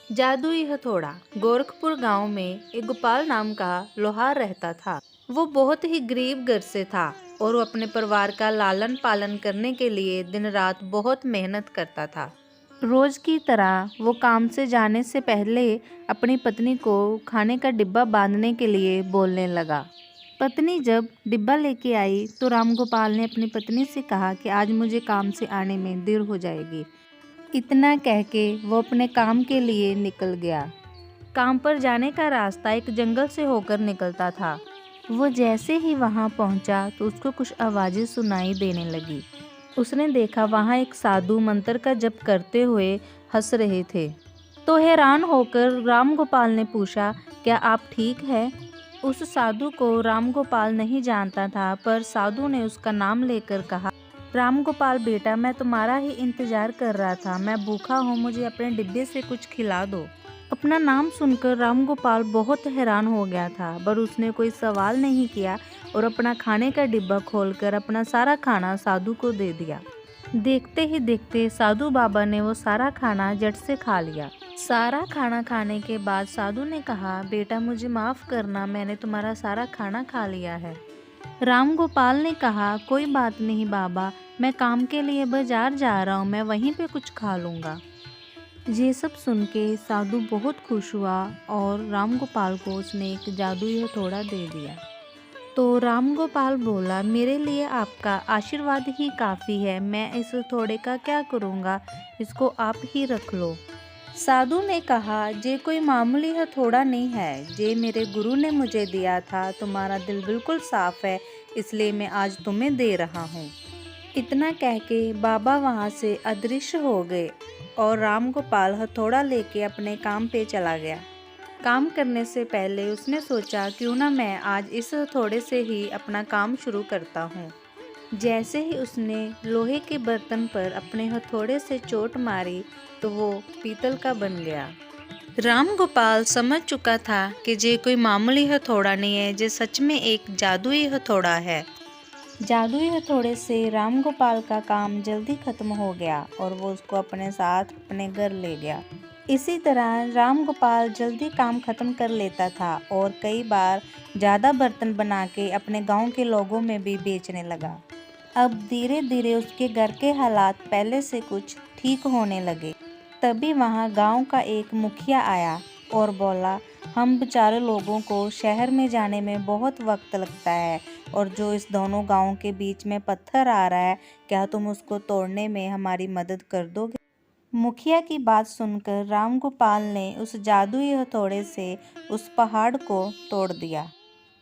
जादुई हथौड़ा। गोरखपुर गांव में एक गोपाल नाम का लोहार रहता था। वो बहुत ही गरीब घर से था और वो अपने परिवार का लालन पालन करने के लिए दिन रात बहुत मेहनत करता था। रोज की तरह वो काम से जाने से पहले अपनी पत्नी को खाने का डिब्बा बांधने के लिए बोलने लगा। पत्नी जब डिब्बा लेके आई तो राम गोपाल ने अपनी पत्नी से कहा कि आज मुझे काम से आने में देर हो जाएगी। इतना कह के वो अपने काम के लिए निकल गया। काम पर जाने का रास्ता एक जंगल से होकर निकलता था। वो जैसे ही वहां पहुंचा तो उसको कुछ आवाज़ें सुनाई देने लगी। उसने देखा वहां एक साधु मंत्र का जप करते हुए हंस रहे थे। तो हैरान होकर राम गोपाल ने पूछा, क्या आप ठीक है? उस साधु को राम गोपाल नहीं जानता था, पर साधु ने उसका नाम लेकर कहा, राम गोपाल बेटा, मैं तुम्हारा ही इंतजार कर रहा था। मैं भूखा हूँ, मुझे अपने डिब्बे से कुछ खिला दो। अपना नाम सुनकर राम गोपाल बहुत हैरान हो गया था, पर उसने कोई सवाल नहीं किया और अपना खाने का डिब्बा खोलकर अपना सारा खाना साधु को दे दिया। देखते ही देखते साधु बाबा ने वो सारा खाना झट से खा लिया। सारा खाना खाने के बाद साधु ने कहा, बेटा मुझे माफ़ करना, मैंने तुम्हारा सारा खाना खा लिया है। राम गोपाल ने कहा, कोई बात नहीं बाबा, मैं काम के लिए बाजार जा रहा हूँ, मैं वहीं पे कुछ खा लूँगा। ये सब सुन के साधु बहुत खुश हुआ और राम गोपाल को उसने एक जादुई हथौड़ा दे दिया। तो राम गोपाल बोला, मेरे लिए आपका आशीर्वाद ही काफ़ी है, मैं इस हथौड़े का क्या करूँगा, इसको आप ही रख लो। साधु ने कहा, ये कोई मामूली हथौड़ा नहीं है, ये मेरे गुरु ने मुझे दिया था। तुम्हारा दिल बिल्कुल साफ है, इसलिए मैं आज तुम्हें दे रहा हूँ। इतना कह के बाबा वहाँ से अदृश्य हो गए और राम गोपाल हथौड़ा लेके अपने काम पे चला गया। काम करने से पहले उसने सोचा, क्यों ना मैं आज इस हथौड़े से ही अपना काम शुरू करता हूँ। जैसे ही उसने लोहे के बर्तन पर अपने हथौड़े से चोट मारी तो वो पीतल का बन गया। राम गोपाल समझ चुका था कि ये कोई मामूली हथौड़ा नहीं है, ये सच में एक जादुई हथौड़ा है। जादुई हथौड़े से राम गोपाल का काम जल्दी खत्म हो गया और वो उसको अपने साथ अपने घर ले गया। इसी तरह राम गोपाल जल्दी काम खत्म कर लेता था और कई बार ज़्यादा बर्तन बना के अपने गांव के लोगों में भी बेचने लगा। अब धीरे धीरे उसके घर के हालात पहले से कुछ ठीक होने लगे। तभी वहाँ गांव का एक मुखिया आया और बोला, हम बेचारे लोगों को शहर में जाने में बहुत वक्त लगता है और जो इस दोनों गांवों के बीच में पत्थर आ रहा है, क्या तुम उसको तोड़ने में हमारी मदद कर दोगे? मुखिया की बात सुनकर राम गोपाल ने उस जादुई हथौड़े से उस पहाड़ को तोड़ दिया।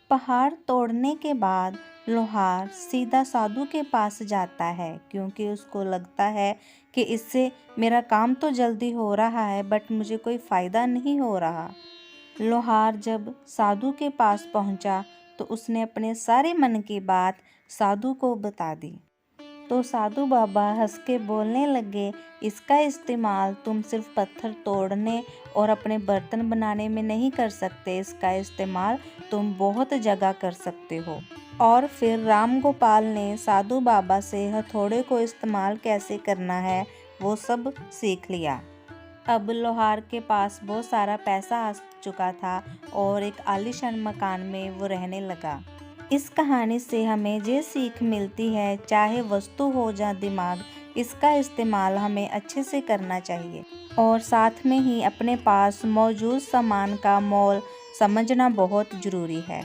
पहाड़ तोड़ने के बाद लोहार सीधा साधु के पास जाता है, क्योंकि उसको लगता है कि इससे मेरा काम तो जल्दी हो रहा है, बट मुझे कोई फ़ायदा नहीं हो रहा। लोहार जब साधु के पास पहुंचा तो उसने अपने सारे मन की बात साधु को बता दी। तो साधु बाबा हंस के बोलने लगे, इसका इस्तेमाल तुम सिर्फ पत्थर तोड़ने और अपने बर्तन बनाने में नहीं कर सकते, इसका इस्तेमाल तुम बहुत जगह कर सकते हो। और फिर राम गोपाल ने साधु बाबा से हथौड़े को इस्तेमाल कैसे करना है वो सब सीख लिया। अब लोहार के पास बहुत सारा पैसा आ चुका था और एक आलीशान मकान में वो रहने लगा। इस कहानी से हमें ये सीख मिलती है, चाहे वस्तु हो या दिमाग, इसका इस्तेमाल हमें अच्छे से करना चाहिए और साथ में ही अपने पास मौजूद सामान का मोल समझना बहुत ज़रूरी है।